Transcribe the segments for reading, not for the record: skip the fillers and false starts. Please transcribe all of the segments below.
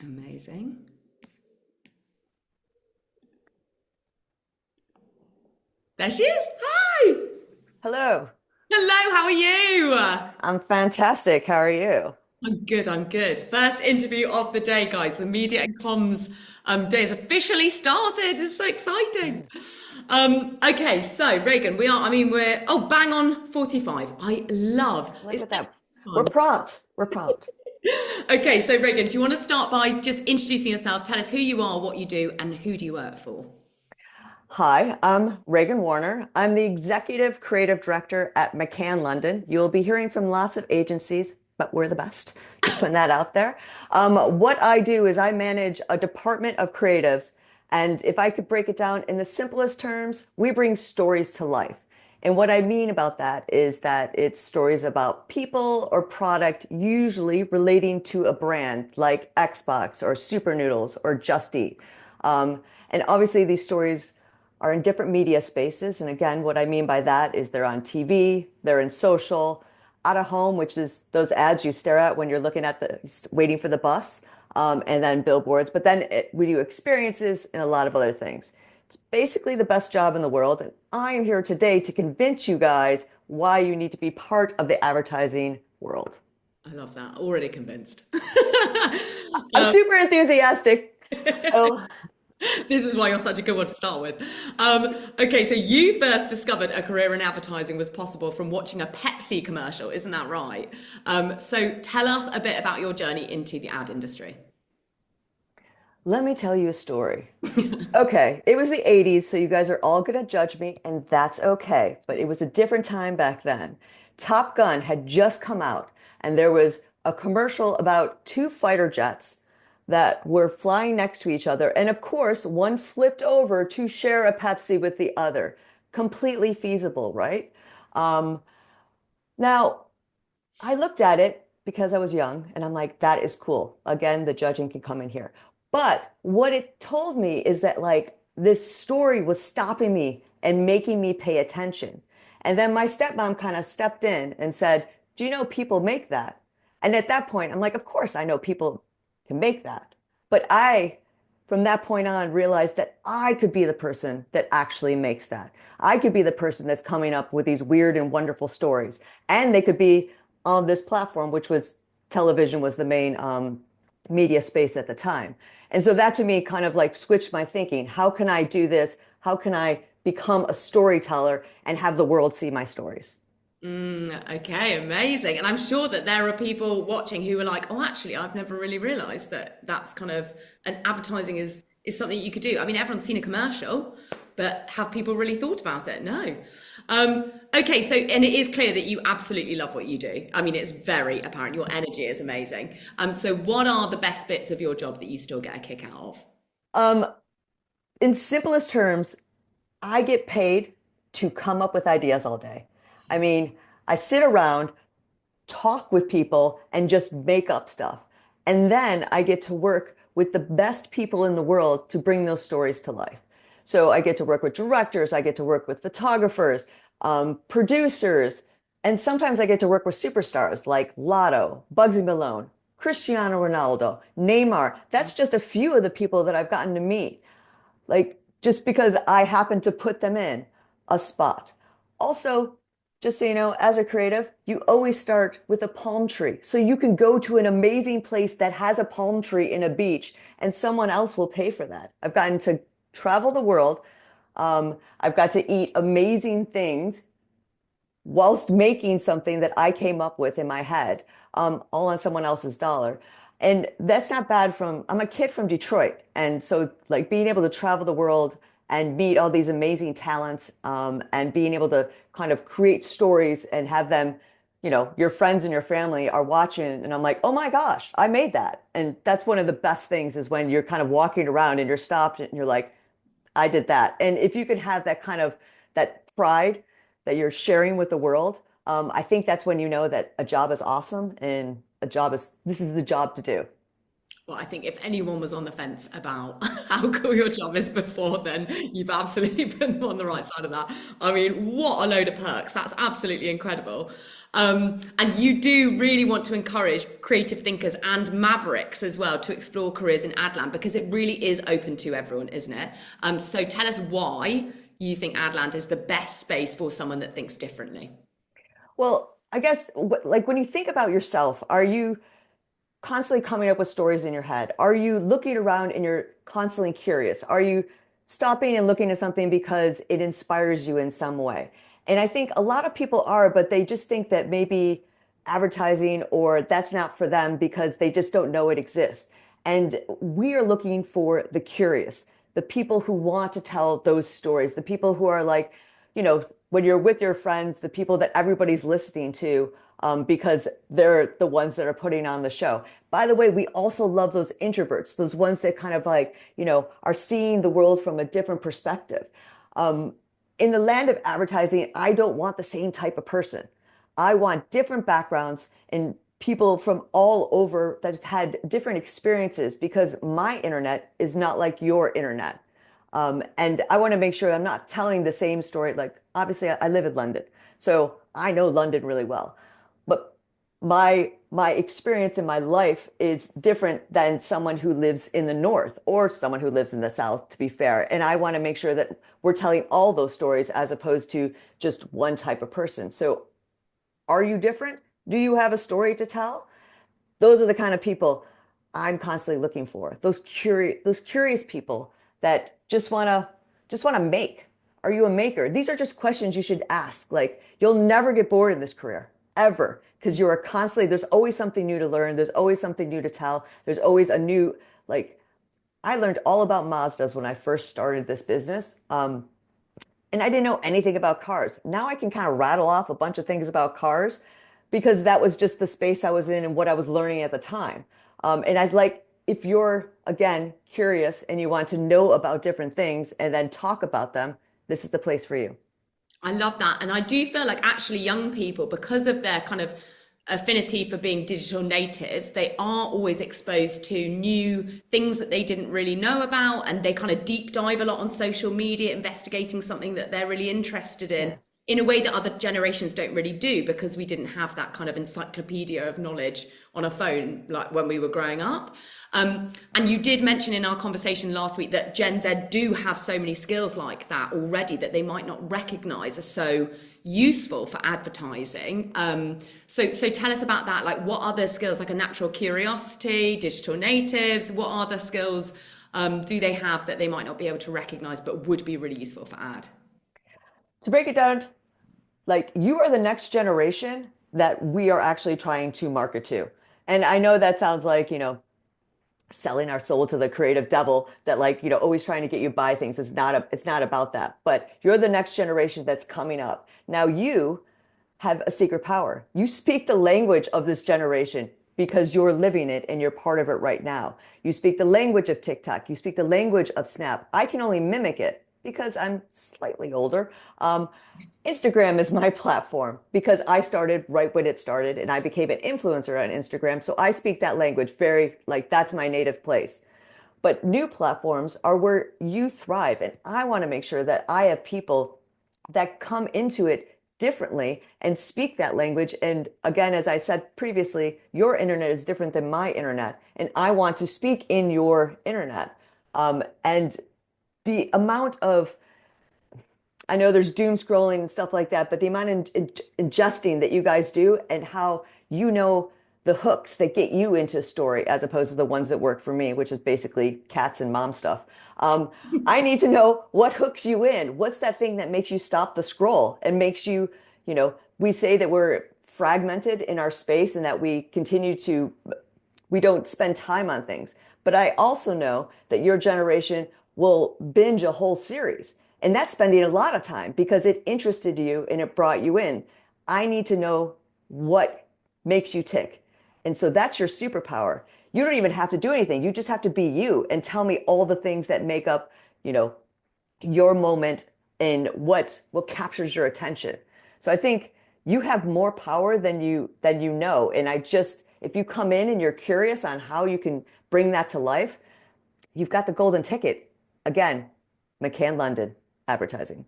Amazing. There she is. Hi. Hello. Hello, how are you? I'm fantastic. How are you? I'm good, I'm good. First interview of the day, guys. The media and comms day has officially started. It's so exciting. Okay, so Reagan, we're bang on 45. I love Look it's at next that. We're time. prompt. We're prompt. Okay, so Reagan, do you want to start by just introducing yourself? Tell us who you are, what you do, and who do you work for? Hi, I'm Regan Warner. I'm the executive creative director at McCann London. You'll be hearing from lots of agencies, but we're the best. Just putting that out there. What I do is I manage a department of creatives. And if I could break it down in the simplest terms, we bring stories to life. And what I mean about that is that it's stories about people or product, usually relating to a brand like Xbox or Super Noodles or Just Eat. And obviously, these stories are in different media spaces. And again, what I mean by that is they're on TV, they're in social, out of home, which is those ads you stare at when you're looking at waiting for the bus, and then billboards. But then we do experiences and a lot of other things. It's basically the best job in the world. And I am here today to convince you guys why you need to be part of the advertising world. I love that. Already convinced. I'm super enthusiastic. So This is why you're such a good one to start with. Okay, so you first discovered a career in advertising was possible from watching a Pepsi commercial, isn't that right? So tell us a bit about your journey into the ad industry. let me tell you a story. Okay, it was the 80s, so you guys are all going to judge me, and that's okay. But it was a different time back then. Top Gun had just come out, and there was a commercial about two fighter jets that were flying next to each other. And of course, one flipped over to share a Pepsi with the other. Completely feasible, right? Um, Now, I looked at it because I was young and I'm like, that is cool. Again, the judging can come in here. But what it told me is that like this story was stopping me and making me pay attention. And then my stepmom kind of stepped in and said, do you know people make that? And at that point, I'm like, of course I know people can make that. But from that point on, realized that I could be the person that actually makes that. I could be the person that's coming up with these weird and wonderful stories. And they could be on this platform, which was television was the main media space at the time. And so that to me kind of like switched my thinking. How can I do this? How can I become a storyteller and have the world see my stories? Okay, amazing. And I'm sure that there are people watching who are like, oh, actually, I've never really realized that that's kind of an advertising is something you could do. I mean, everyone's seen a commercial, but have people really thought about it? No. Okay, so and it is clear that you absolutely love what you do. I mean, it's very apparent. Your energy is amazing. So what are the best bits of your job that you still get a kick out of? Um, in simplest terms, I get paid to come up with ideas all day. I mean, I sit around, talk with people, and just make up stuff. And then I get to work with the best people in the world to bring those stories to life. So I get to work with directors, I get to work with photographers, producers, and sometimes I get to work with superstars like Lotto, Bugsy Malone, Cristiano Ronaldo, Neymar. That's just a few of the people that I've gotten to meet like just because I happen to put them in a spot. Also, just so you know, as a creative, you always start with a palm tree. So you can go to an amazing place that has a palm tree in a beach and someone else will pay for that. I've gotten to travel the world. I've got to eat amazing things whilst making something that I came up with in my head, all on someone else's dollar. And that's not bad I'm a kid from Detroit. And so like being able to travel the world and meet all these amazing talents, and being able to kind of create stories and have them, your friends and your family are watching. And I'm like, oh my gosh, I made that. And that's one of the best things is when you're kind of walking around and you're stopped and you're like, I did that. And if you can have that kind of that pride that you're sharing with the world, I think that's when you know that a job is awesome and this is the job to do. Well, I think if anyone was on the fence about how cool your job is before, then you've absolutely put them on the right side of that. I mean, what a load of perks. That's absolutely incredible. And you do really want to encourage creative thinkers and mavericks as well to explore careers in Adland because it really is open to everyone, isn't it? So tell us why you think Adland is the best space for someone that thinks differently. Well, I guess like when you think about yourself, are you constantly coming up with stories in your head? Are you looking around and you're constantly curious? Are you stopping and looking at something because it inspires you in some way? And I think a lot of people are, but they just think that maybe advertising or that's not for them because they just don't know it exists. And we are looking for the curious, the people who want to tell those stories, the people who are like, when you're with your friends, the people that everybody's listening to, because they're the ones that are putting on the show. By the way, we also love those introverts, those ones that kind of like, are seeing the world from a different perspective. In the land of advertising, I don't want the same type of person. I want different backgrounds and people from all over that have had different experiences because my internet is not like your internet. And I want to make sure I'm not telling the same story. Like, obviously, I live in London, so I know London really well. But my experience in my life is different than someone who lives in the north or someone who lives in the south, to be fair. And I want to make sure that we're telling all those stories as opposed to just one type of person. So, are you different? Do you have a story to tell? Those are the kind of people I'm constantly looking for. Those curious people that just want to make. Are you a maker? These are just questions you should ask. Like you'll never get bored in this career ever because you are constantly there's always something new to learn. There's always something new to tell. There's always a new like I learned all about Mazdas when I first started this business. And I didn't know anything about cars. Now I can kind of rattle off a bunch of things about cars because that was just the space I was in and what I was learning at the time. And I'd like, if you're, again, curious and you want to know about different things and then talk about them, this is the place for you. I love that. And I do feel like actually young people, because of their kind of affinity for being digital natives, they are always exposed to new things that they didn't really know about. And they kind of deep dive a lot on social media, investigating something that they're really interested Yeah. in a way that other generations don't really do because we didn't have that kind of encyclopedia of knowledge on a phone like when we were growing up. And you did mention in our conversation last week that Gen Z do have so many skills like that already that they might not recognize as so useful for advertising. So tell us about that. Like what other skills, like a natural curiosity, digital natives, what other skills do they have that they might not be able to recognize but would be really useful for ad? To break it down, like you are the next generation that we are actually trying to market to. And I know that sounds like, selling our soul to the creative devil that like, always trying to get you buy things. It's not about that. But you're the next generation that's coming up. Now you have a secret power. You speak the language of this generation because you're living it and you're part of it right now. You speak the language of TikTok. You speak the language of Snap. I can only mimic it because I'm slightly older. Instagram is my platform because I started right when it started and I became an influencer on Instagram. So I speak that language very, like, that's my native place. But new platforms are where you thrive. And I want to make sure that I have people that come into it differently and speak that language. And again, as I said previously, your internet is different than my internet. And I want to speak in your internet. And the amount of I know there's doom scrolling and stuff like that, but the amount of ingesting that you guys do and how the hooks that get you into a story as opposed to the ones that work for me, which is basically cats and mom stuff. I need to know what hooks you in. What's that thing that makes you stop the scroll and makes you, we say that we're fragmented in our space and that we don't spend time on things. But I also know that your generation will binge a whole series. And that's spending a lot of time because it interested you and it brought you in. I need to know what makes you tick. And so that's your superpower. You don't even have to do anything. You just have to be you and tell me all the things that make up, you know, your moment and what captures your attention. So I think you have more power than you know. And if you come in and you're curious on how you can bring that to life, you've got the golden ticket. Again, McCann London advertising.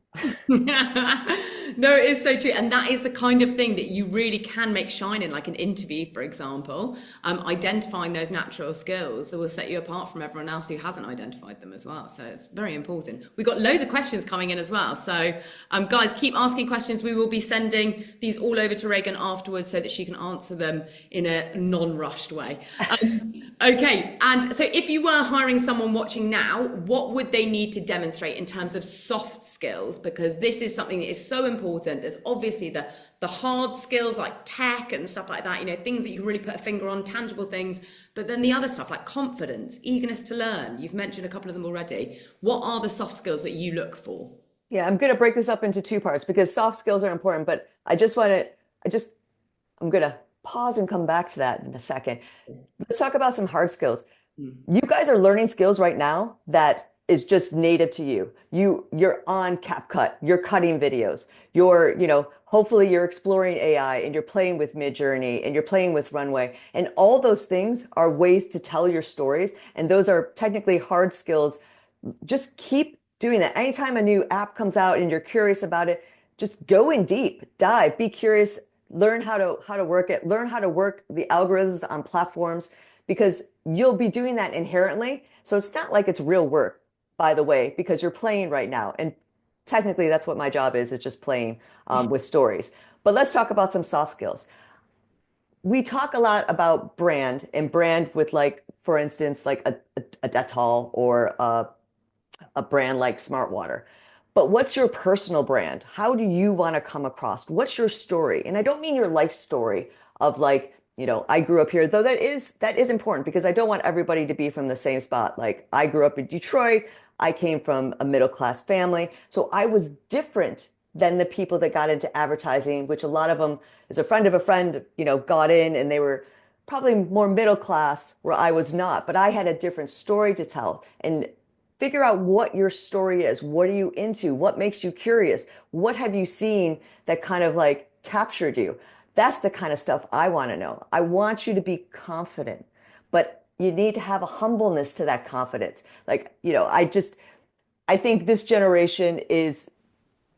No, it is so true. And that is the kind of thing that you really can make shine in, like an interview, for example. Identifying those natural skills that will set you apart from everyone else who hasn't identified them as well. So it's very important. We've got loads of questions coming in as well. So guys, keep asking questions. We will be sending these all over to Regan afterwards so that she can answer them in a non-rushed way. Okay. And so if you were hiring someone watching now, what would they need to demonstrate in terms of soft skills? Because this is something that is so important. There's obviously the hard skills like tech and stuff like that, you know, things that you can really put a finger on, tangible things. But then the other stuff like confidence, eagerness to learn. You've mentioned a couple of them already. What are the soft skills that you look for? Yeah, I'm going to break this up into two parts because soft skills are important, but I'm going to pause and come back to that in a second. Let's talk about some hard skills. You guys are learning skills right now that is just native to you. You're on CapCut, you're cutting videos, hopefully you're exploring AI and you're playing with Midjourney and you're playing with Runway. And all those things are ways to tell your stories. And those are technically hard skills. Just keep doing that. Anytime a new app comes out and you're curious about it, just go in deep, dive, be curious, learn how to work it, learn how to work the algorithms on platforms, because you'll be doing that inherently. So it's not like it's real work, by the way, because you're playing right now. And technically that's what my job is just playing with stories. But let's talk about some soft skills. We talk a lot about brand and brand with, like, for instance, like a Dettol or a brand like Smart Water. But what's your personal brand? How do you want to come across? What's your story? And I don't mean your life story of, like, I grew up here, though that is important because I don't want everybody to be from the same spot. Like, I grew up in Detroit. I came from a middle class family. So I was different than the people that got into advertising, which a lot of them is a friend of a friend, got in and they were probably more middle class where I was not. But I had a different story to tell. And figure out what your story is. What are you into? What makes you curious? What have you seen that kind of like captured you? That's the kind of stuff I want to know. I want you to be confident, but you need to have a humbleness to that confidence. Like, I think this generation is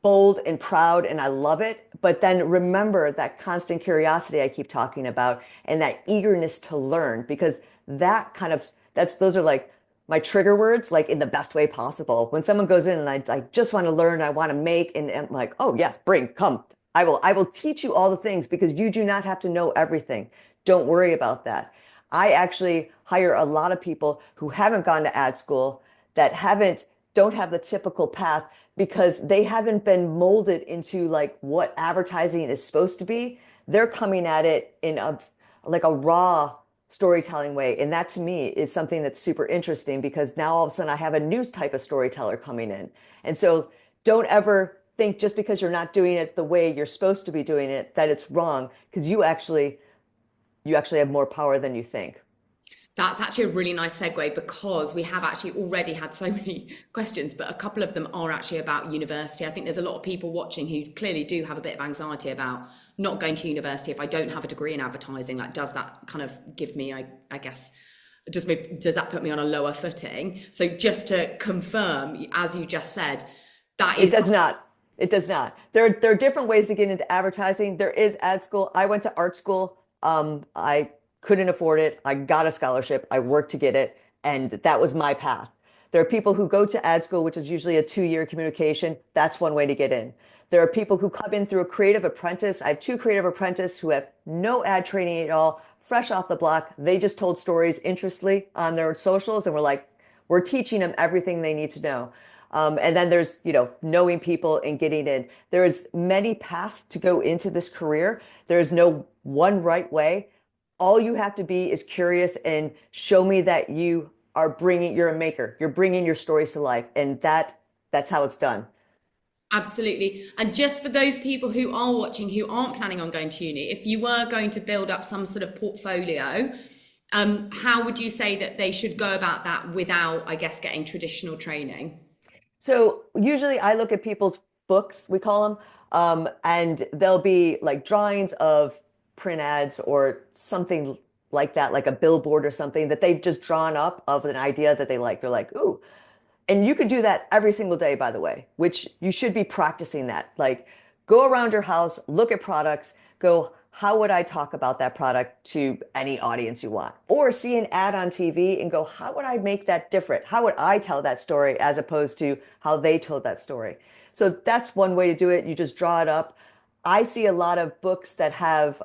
bold and proud and I love it. But then remember that constant curiosity I keep talking about and that eagerness to learn, because those are like my trigger words, like in the best way possible. When someone goes in and I just want to learn, I want to make, and I'm like, oh yes, come. I will teach you all the things because you do not have to know everything. Don't worry about that. I actually hire a lot of people who haven't gone to ad school, that don't have the typical path because they haven't been molded into like what advertising is supposed to be. They're coming at it in a raw storytelling way. And that to me is something that's super interesting because now all of a sudden I have a new type of storyteller coming in. And so don't ever think just because you're not doing it the way you're supposed to be doing it, that it's wrong, because you actually have more power than you think. That's actually a really nice segue because we have actually already had so many questions, but a couple of them are actually about university. I think there's a lot of people watching who clearly do have a bit of anxiety about not going to university. If I don't have a degree in advertising, like, does that kind of give me, I guess, does that put me on a lower footing? So just to confirm, as you just said, that is... It does not. It does not. There are different ways to get into advertising. There is ad school. I went to art school. I couldn't afford it. I got a scholarship. I worked to get it. And that was my path. There are people who go to ad school, which is usually a 2-year communication. That's one way to get in. There are people who come in through a creative apprentice. I have 2 creative apprentices who have no ad training at all, fresh off the block. They just told stories interestedly on their socials. And we're teaching them everything they need to know. And then there's, knowing people and getting in. There is many paths to go into this career. There is no one right way. All you have to be is curious and show me that you're a maker. You're bringing your stories to life. And that's how it's done. Absolutely. And just for those people who are watching, who aren't planning on going to uni, if you were going to build up some sort of portfolio, how would you say that they should go about that without, I guess, getting traditional training? So usually I look at people's books, we call them, and there'll be like drawings of print ads or something like that, like a billboard or something that they've just drawn up of an idea that they like. They're like, ooh. And you could do that every single day, by the way, which you should be practicing that. Like, go around your house, look at products, go, how would I talk about that product to any audience you want? Or see an ad on TV and go, how would I make that different? How would I tell that story as opposed to how they told that story? So that's one way to do it. You just draw it up. I see a lot of books that have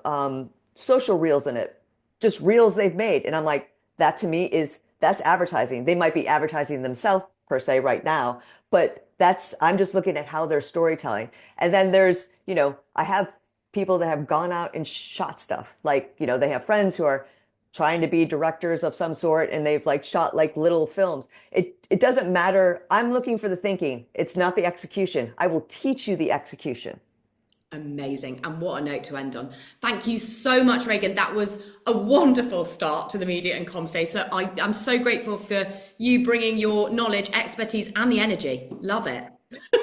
social reels in it, just reels they've made. And I'm like, that to me is, that's advertising. They might be advertising themselves per se right now, but I'm just looking at how they're storytelling. And then there's, I have people that have gone out and shot stuff. Like, they have friends who are trying to be directors of some sort and they've like shot like little films. It doesn't matter. I'm looking for the thinking. It's not the execution. I will teach you the execution. Amazing. And what a note to end on. Thank you so much, Regan. That was a wonderful start to the Media and Comms Day. So I'm so grateful for you bringing your knowledge, expertise, and the energy. Love it.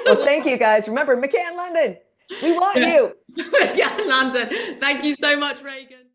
Well, thank you guys. Remember, McCann London, we want you. McCann London. Thank you so much, Regan.